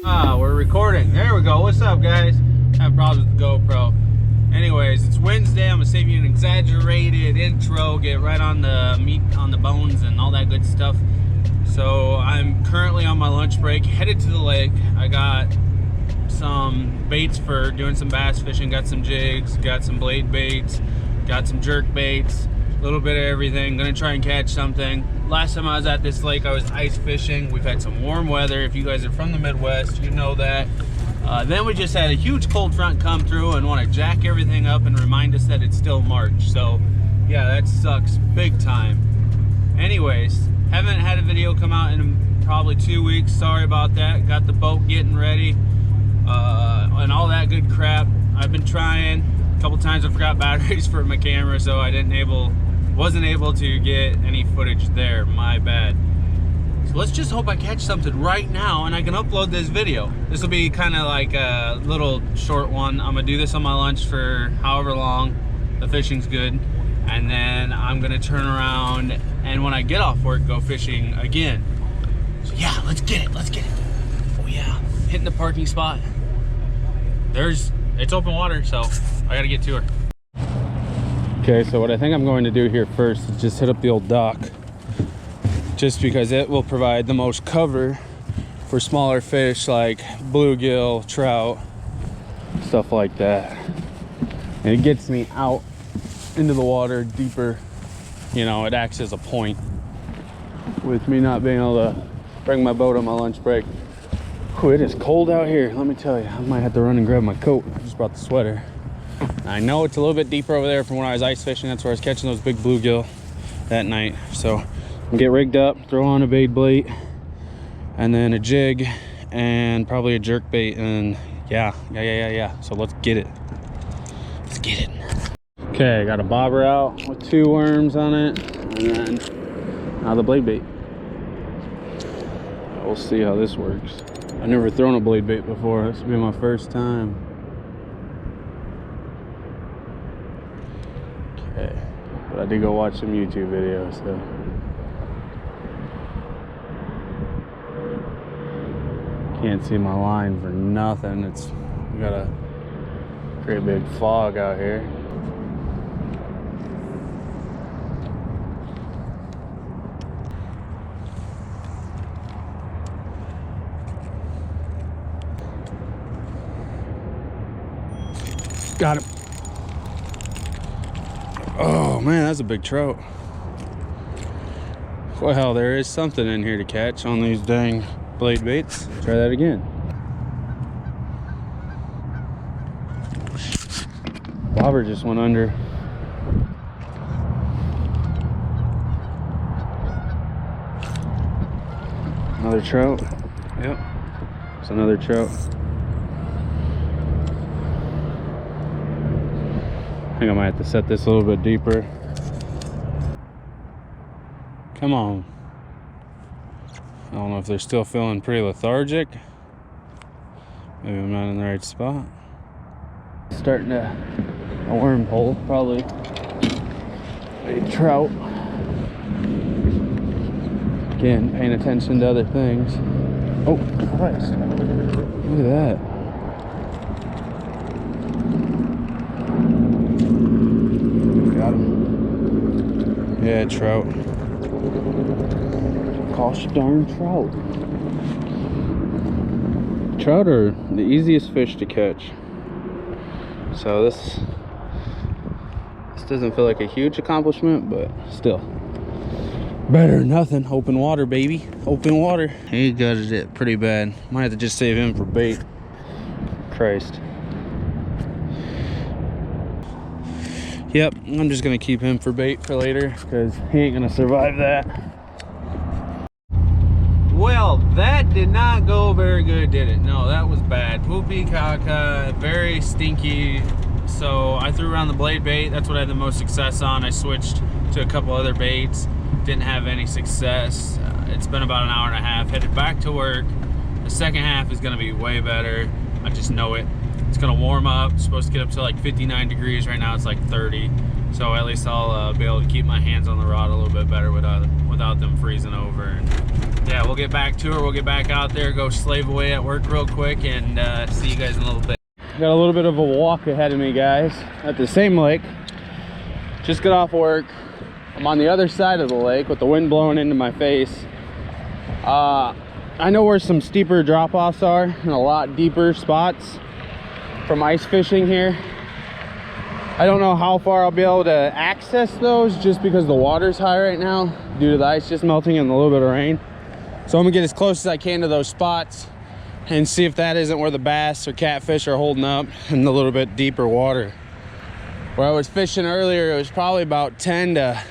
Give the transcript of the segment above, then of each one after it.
We're recording. There we go. What's up, guys? Having problems with the GoPro. Anyways, it's Wednesday. I'm gonna save you an exaggerated intro, get right on the meat, on the bones, and all that good stuff. So I'm currently on my lunch break, headed to the lake. I got some baits for doing some bass fishing. Got some jigs, got some blade baits, got some jerk baits, a little bit of everything. Gonna try and catch something. Last time I was at this lake, I was ice fishing. We've had some warm weather. If you guys are from the Midwest, you know that. Then we just had a huge cold front come through and want to jack everything up and remind us that it's still March. So yeah, that sucks big time. Anyways, haven't had a video come out in probably 2 weeks. Sorry about that. Got the boat getting ready and all that good crap. I've been trying. A couple times I forgot batteries for my camera, so I wasn't able to get any footage there. My bad. So let's just hope I catch something right now and I can upload this video. This will be kind of like a little short one. I'm gonna do this on my lunch for however long the fishing's good, and then I'm gonna turn around and when I get off work, go fishing again. So yeah, let's get it. Oh yeah, hitting the parking spot. It's open water, so I gotta get to her. Okay, so what I think I'm going to do here first is just hit up the old dock, just because it will provide the most cover for smaller fish like bluegill, trout, stuff like that. And it gets me out into the water deeper. You know, it acts as a point with me not being able to bring my boat on my lunch break. Whew, it is cold out here, let me tell you. I might have to run and grab my coat. I just brought the sweater. I know it's a little bit deeper over there from when I was ice fishing. That's where I was catching those big bluegill that night. So I'll get rigged up, throw on a bait blade, and then a jig, and probably a jerk bait, and yeah. So let's get it. Okay, I got a bobber out with 2 worms on it, and then now the blade bait. We'll see how this works. I've never thrown a blade bait before. This will be my first time. Okay, but I did go watch some YouTube videos, so. Can't see my line for nothing. We got a great big fog out here. Got him. Oh man, that's a big trout. Well, there is something in here to catch on these dang blade baits. Try that again. Bobber just went under. Another trout. Yep, it's another trout. I think I might have to set this a little bit deeper. Come on. I don't know if they're still feeling pretty lethargic. Maybe I'm not in the right spot. Starting a wormhole, probably a trout. Again, paying attention to other things. Oh, Christ. Look at that. Yeah, trout. Gosh darn trout. Trout are the easiest fish to catch. So this doesn't feel like a huge accomplishment, but still. Better than nothing. Open water, baby. Open water. He gutted it pretty bad. Might have to just save him for bait. Christ. Yep, I'm just gonna keep him for bait for later because he ain't gonna survive that. Well, that did not go very good, did it? No, that was bad. Poopy caca, very stinky. So I threw around the blade bait. That's what I had the most success on. I switched to a couple other baits. Didn't have any success. It's been about an hour and a half. Headed back to work. The second half is gonna be way better. I just know it. It's gonna warm up. It's supposed to get up to like 59 degrees. Right now it's like 30. So at least I'll be able to keep my hands on the rod a little bit better without them freezing over. yeah, we'll get back to her. We'll get back out there, go slave away at work real quick, and see you guys in a little bit. Got a little bit of a walk ahead of me, guys, at the same lake. Just got off work. I'm on the other side of the lake with the wind blowing into my face. I know where some steeper drop-offs are and a lot deeper spots from ice fishing here. I don't know how far I'll be able to access those just because the water's high right now due to the ice just melting and a little bit of rain. So I'm gonna get as close as I can to those spots and see if that isn't where the bass or catfish are holding up in a little bit deeper water. Where I was fishing earlier, it was probably about 10 to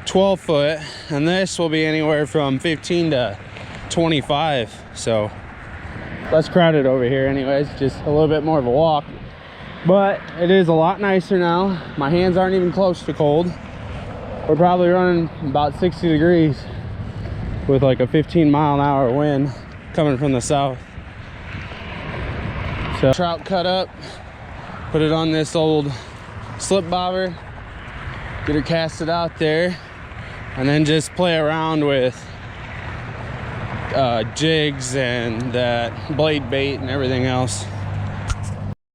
12 foot, and this will be anywhere from 15 to 25. So less crowded over here anyways, just a little bit more of a walk. But it is a lot nicer now. My hands aren't even close to cold. We're probably running about 60 degrees with like a 15-mile-an-hour wind coming from the south. So trout cut up, put it on this old slip bobber, get her casted out there, and then just play around with jigs and that blade bait and everything else.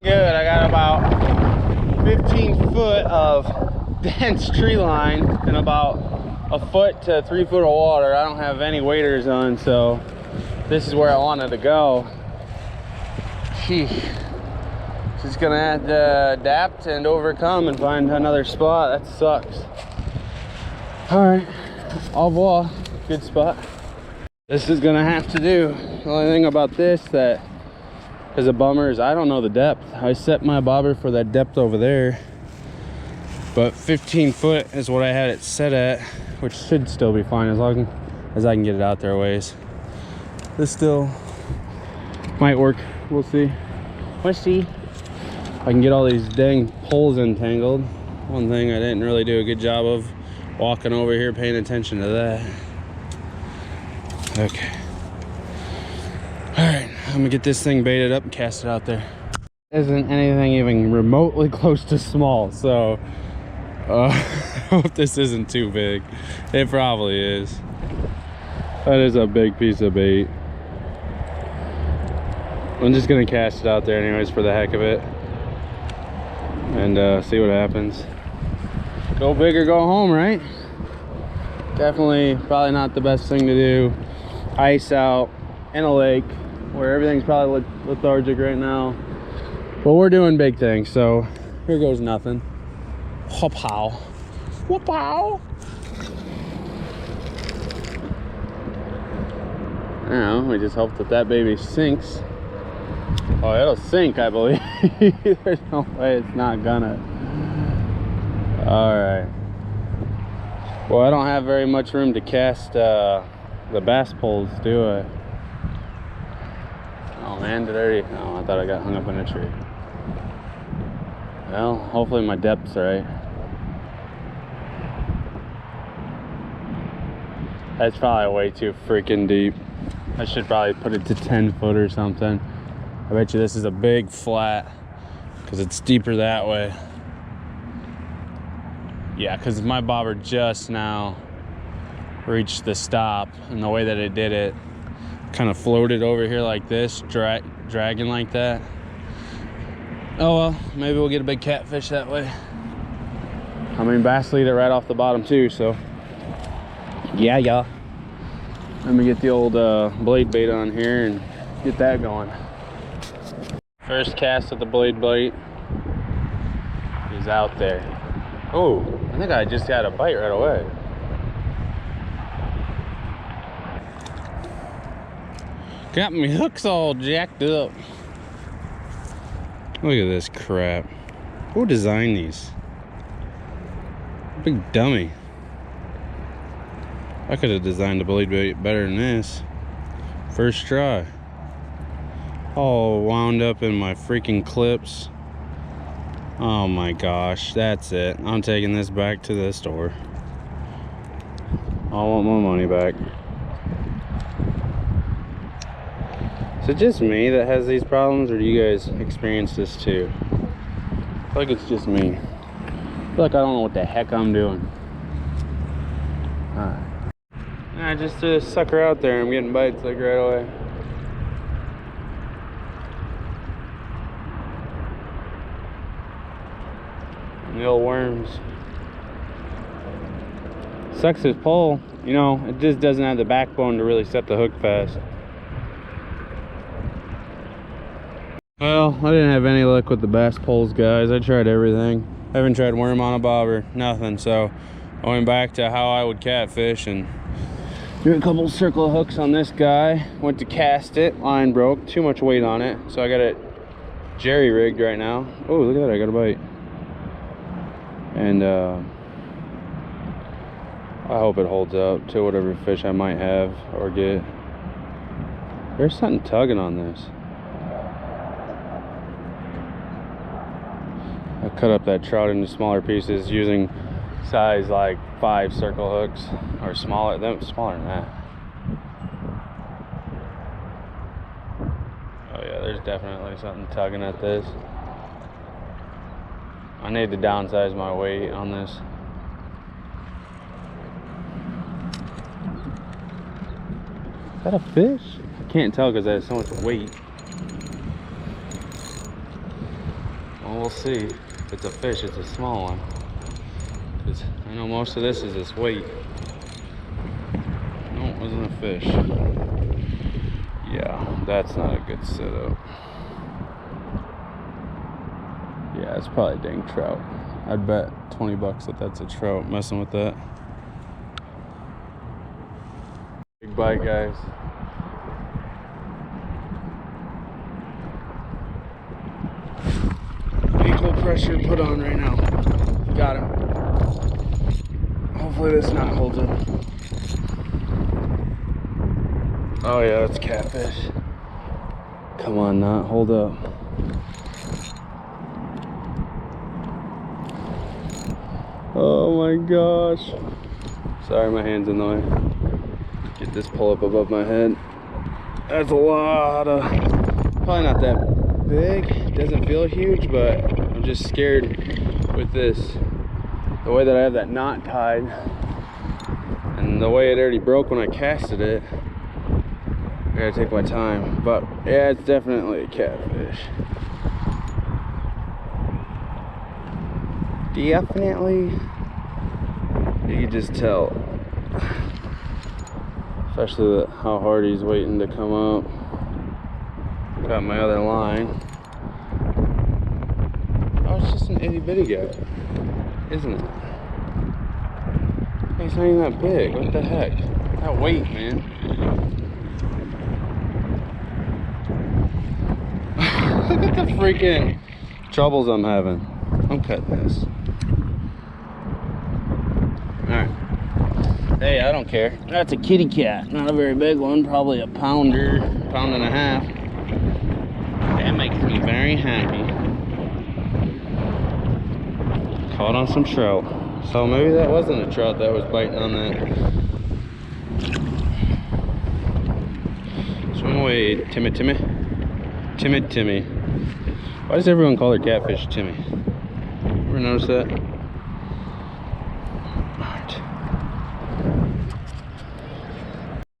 Good, I got about 15 foot of dense tree line and about a foot to 3 foot of water. I don't have any waders on, so this is where I wanted to go. Sheesh. Just gonna have to adapt and overcome and find another spot. That sucks. All right, au revoir. Good spot. This is gonna have to do. The only thing about this that is a bummer is I don't know the depth. I set my bobber for that depth over there, but 15 foot is what I had it set at, which should still be fine as long as I can get it out there a ways. This still might work. We'll see. Let's see. I can get all these dang poles entangled. One thing I didn't really do a good job of walking over here paying attention to that. Okay. All right, I'm gonna get this thing baited up and cast it out there. Isn't anything even remotely close to small, so I hope this isn't too big. It probably is. That is a big piece of bait. I'm just gonna cast it out there anyways for the heck of it and see what happens. Go big or go home, right? Definitely probably not the best thing to do. Ice out in a lake where everything's probably lethargic right now, but we're doing big things, so here goes nothing. Whoop-pow. Whoop-pow. I don't know, we just hope that that baby sinks. Oh, it'll sink, I believe. There's no way it's not gonna. All right. Well, I don't have very much room to cast the bass poles, do I? Oh man, did I already? Oh, I thought I got hung up in a tree. Well, hopefully my depth's right. That's probably way too freaking deep. I should probably put it to 10 foot or something. I bet you this is a big flat because it's deeper that way. Yeah, because my bobber just now reached the stop, and the way that it did it kind of floated over here like this, dragging like that. Oh well, maybe we'll get a big catfish that way. I mean, bass lead it right off the bottom too, so yeah. Let me get the old blade bait on here and get that going. First cast of the blade bait is out there. Oh, I think I just got a bite right away. Got me hooks all jacked up. Look at this crap. Who designed these? Big dummy. I could have designed a blade bait better than this. First try. All wound up in my freaking clips. Oh my gosh, that's it. I'm taking this back to the store. I want my money back. Is it just me that has these problems, or do you guys experience this too? I feel like it's just me. I feel like I don't know what the heck I'm doing. Alright. I just threw this sucker out there. I'm getting bites like right away. And the old worms. Sucks his pole, you know, it just doesn't have the backbone to really set the hook fast. Well, I didn't have any luck with the bass poles, guys. I tried everything. I haven't tried worm on a bobber, nothing. So I went back to how I would catfish and do a couple circle hooks on this guy. Went to cast it, line broke, too much weight on it. So I got it jerry rigged right now. Oh, look at that, I got a bite. And I hope it holds up to whatever fish I might have or get. There's something tugging on this. I cut up that trout into smaller pieces using size like 5 circle hooks or smaller than that. Oh yeah, there's definitely something tugging at this. I need to downsize my weight on this. Is that a fish? I can't tell because it has so much weight. Well, we'll see. If it's a fish, it's a small one. Because I know most of this is this weight. No, it wasn't a fish. Yeah, that's not a good setup. Yeah, it's probably a dang trout. I'd bet 20 bucks that that's a trout messing with that. Big bite, guys. Equal pressure put on right now. Got him. Hopefully this knot holds him. Oh yeah, that's catfish. Come on, knot, hold up. Oh my gosh. Sorry, my hand's in the way. Get this pull up above my head. That's a lot of, probably not that big. Doesn't feel huge, but I'm just scared with this. The way that I have that knot tied and the way it already broke when I casted it. I gotta take my time. But yeah, it's definitely a catfish. Definitely, you can just tell, especially how hard he's waiting to come up. Got my other line. Oh, it's just an itty bitty guy, isn't it? He's not even that big. What the heck? That weight, man. Look at the freaking troubles I'm having. I'm cutting this. Alright. Hey, I don't care. That's a kitty cat. Not a very big one. Probably a pounder, pound and a half. That makes me very happy. Caught on some trout. So maybe that wasn't a trout that was biting on that. Swim away, Timmy. Timid Timmy. Why does everyone call their catfish Timmy? Ever notice that? Alright.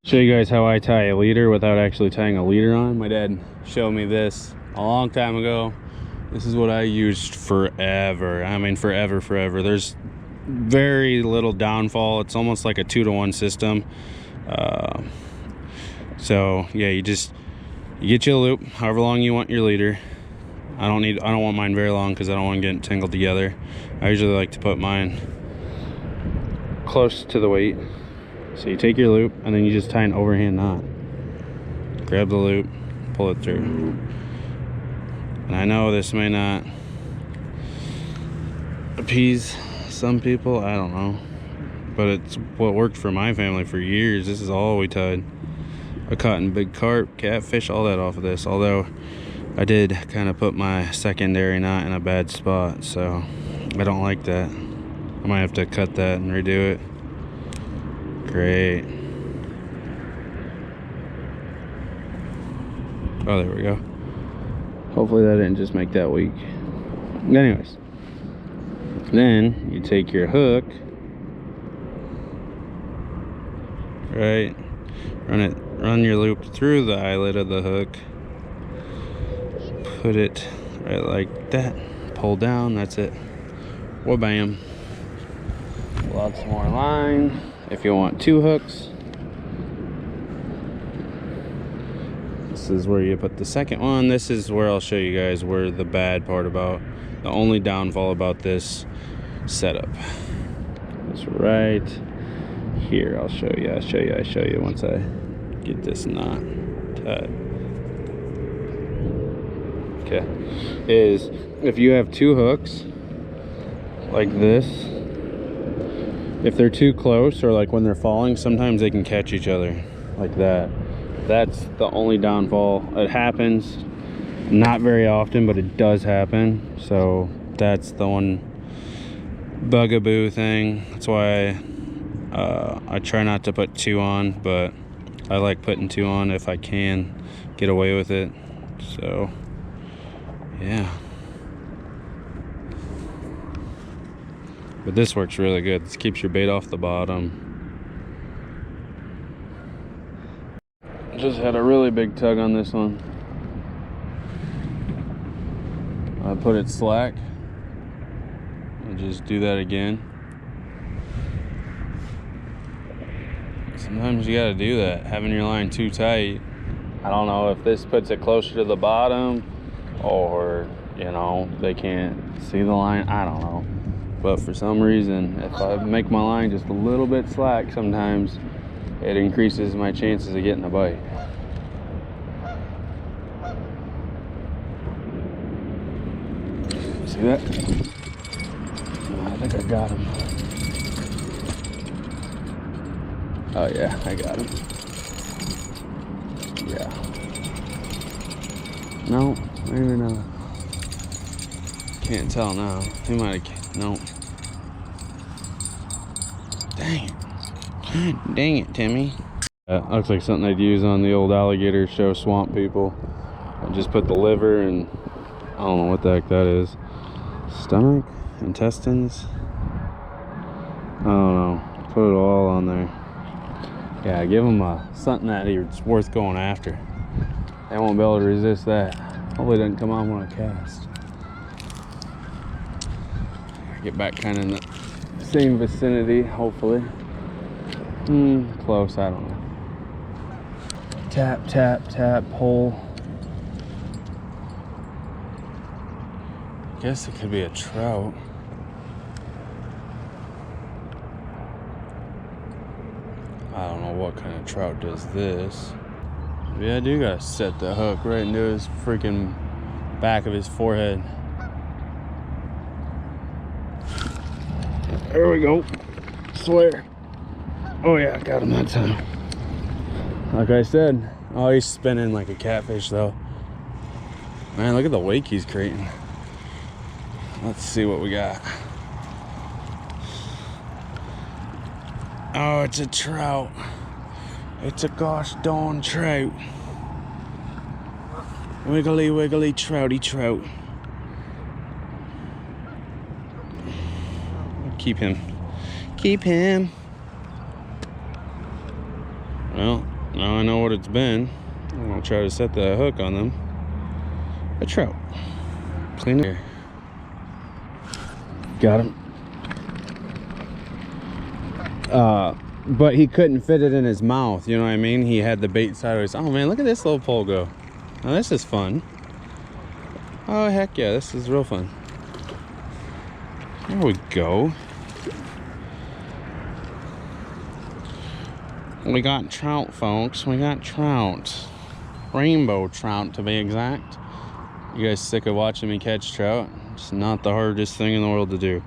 Show you guys how I tie a leader without actually tying a leader on. My dad showed me this a long time ago. This is what I used forever. I mean, forever. There's very little downfall. It's almost like a 2-to-1 system. So yeah, you get you a loop, however long you want your leader. I don't want mine very long because I don't want to get tangled together. I usually like to put mine close to the weight. So you take your loop and then you just tie an overhand knot. Grab the loop, pull it through. And I know this may not appease some people, I don't know. But it's what worked for my family for years. This is all we tied. I caught in big carp, catfish, all that off of this. Although I did kind of put my secondary knot in a bad spot, so I don't like that. I might have to cut that and redo it. Great. Oh, there we go. Hopefully that didn't just make that weak. Anyways, then you take your hook right? Run your loop through the eyelet of the hook. Put it right like that. Pull down, that's it. Wha-bam. Lots more line. If you want 2 hooks, this is where you put the second one. This is where I'll show you guys where the bad part about, the only downfall about this setup. It's right here. I'll show you once I get this knot tied. Okay, is if you have 2 hooks like this, if they're too close, or like when they're falling, sometimes they can catch each other like that. That's the only downfall. It happens not very often, but it does happen. So that's the one bugaboo thing. That's why I try not to put 2 on, but I like putting 2 on if I can get away with it. So yeah, but this works really good. This keeps your bait off the bottom. Just had a really big tug on this one. I put it slack and just do that again. Sometimes you gotta do that. Having your line too tight, I don't know if this puts it closer to the bottom, or you know, they can't see the line, I don't know. But for some reason, if I make my line just a little bit slack, sometimes it increases my chances of getting a bite. See that? I think I got him. Oh yeah, I got him. Yeah. No, maybe not. Can't tell now. He might have. No. Dang it. Dang it, Timmy. That looks like something they'd use on the old alligator show, Swamp People. I just put the liver and I don't know what the heck that is. Stomach? Intestines? I don't know. Put it all on there. Yeah, give them something that it's worth going after. They won't be able to resist that. Hopefully it doesn't come off when I cast. Get back kind of in the same vicinity, hopefully. Close, I don't know. Tap, tap, tap, pull. Guess it could be a trout. I don't know what kind of trout does this. Maybe I do gotta set the hook right into his freaking back of his forehead. There we go. Swear. Oh yeah, I got him that time. Like I said, oh, he's spinning like a catfish though. Man, look at the wake he's creating. Let's see what we got. Oh, it's a trout. It's a gosh darn trout. Wiggly, wiggly, trouty trout. Keep him. Keep him. Well, now I know what it's been. I'm gonna try to set the hook on them. A trout. Clean it. Got him. But he couldn't fit it in his mouth, you know what I mean? He had the bait sideways. Oh man, look at this little pole go. Now this is fun. Oh heck yeah, this is real fun. There we go. We got trout, folks. We got trout. Rainbow trout, to be exact. You guys sick of watching me catch trout? It's not the hardest thing in the world to do.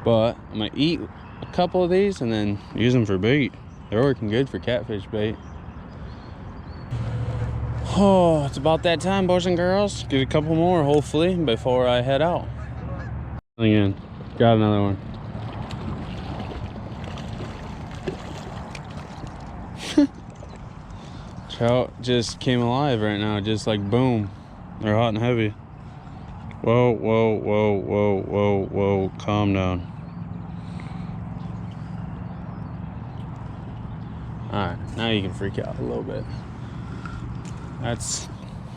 But I'm gonna eat a couple of these and then use them for bait. They're working good for catfish bait. Oh, it's about that time, boys and girls. Get a couple more, hopefully, before I head out. Again, got another one. Trout just came alive right now, just like boom. They're hot and heavy. Whoa, whoa, whoa, whoa, whoa, whoa. Calm down. Alright, now you can freak out a little bit. That's,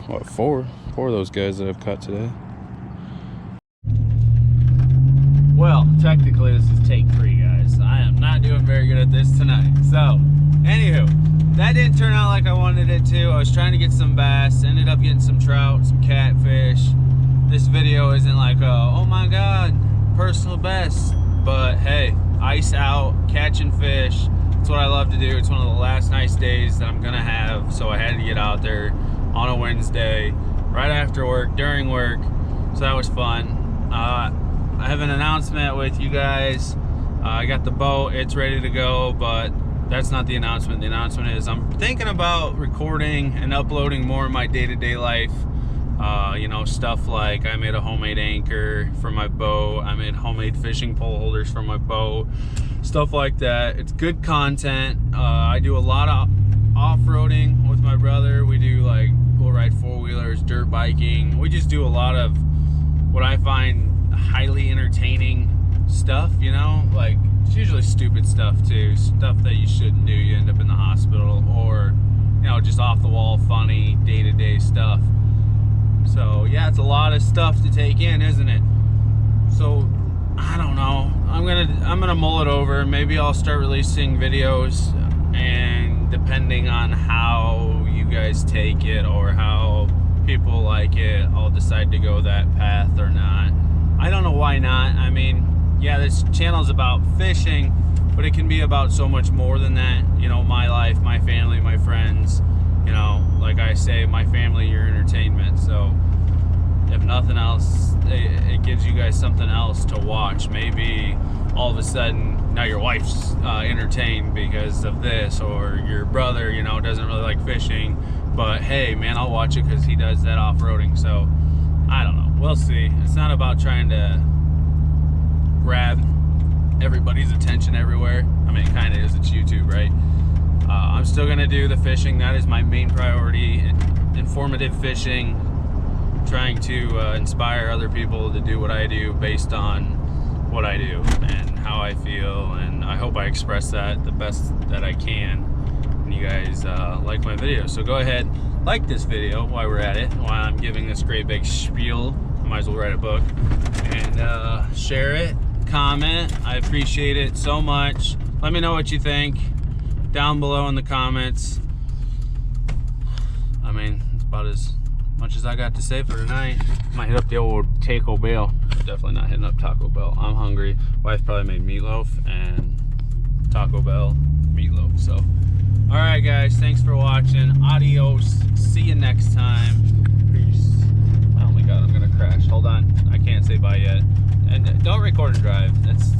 what, four of those guys that I've caught today. Well, technically this is take 3, guys. I am not doing very good at this tonight. So, anywho, that didn't turn out like I wanted it to. I was trying to get some bass, ended up getting some trout, some catfish. This video isn't like, oh my god, personal best. But hey, ice out, catching fish. It's what I love to do. It's one of the last nice days that I'm gonna have. So I had to get out there on a Wednesday, right after work, during work. So that was fun. I have an announcement with you guys. I got the boat, it's ready to go, but that's not the announcement. The announcement is I'm thinking about recording and uploading more of my day-to-day life. You know, stuff like I made a homemade anchor for my boat. I made homemade fishing pole holders for my boat. Stuff like that. It's good content. I do a lot of off-roading with my brother. We do like, we'll ride 4-wheelers, dirt biking. We just do a lot of what I find highly entertaining stuff, you know, like it's usually stupid stuff too, stuff that you shouldn't do, you end up in the hospital, or you know, just off the wall funny day-to-day stuff. So yeah, it's a lot of stuff to take in, isn't it? So I don't know, I'm gonna mull it over. Maybe I'll start releasing videos, and depending on how you guys take it or how people like it, I'll decide to go that path or not. I don't know why not. I mean, yeah, this channel's about fishing, but it can be about so much more than that. You know, my life, my family, my friends, you know, like I say, my family, your entertainment. So if nothing else, it gives you guys something else to watch. Maybe all of a sudden now your wife's entertained because of this, or your brother, you know, doesn't really like fishing, but hey man, I'll watch it because he does that off-roading. So I don't know, we'll see. It's not about trying to grab everybody's attention everywhere. I mean, it kind of is. It's YouTube, right? I'm still gonna do the fishing. That is my main priority. Informative fishing, trying to inspire other people to do what I do based on what I do and how I feel, and I hope I express that the best that I can, and you guys like my video. So go ahead, like this video while we're at it, while I'm giving this great big spiel. I might as well write a book. And share it, comment. I appreciate it so much. Let me know what you think down below in the comments. I mean, it's about as much as I got to say for tonight. Might hit up the old Taco Bell. Definitely not hitting up Taco Bell. I'm hungry. Wife probably made meatloaf and Taco Bell meatloaf. So, all right, guys. Thanks for watching. Adios. See you next time. Peace. Oh my God, I'm gonna crash. Hold on. I can't say bye yet. And don't record and drive. That's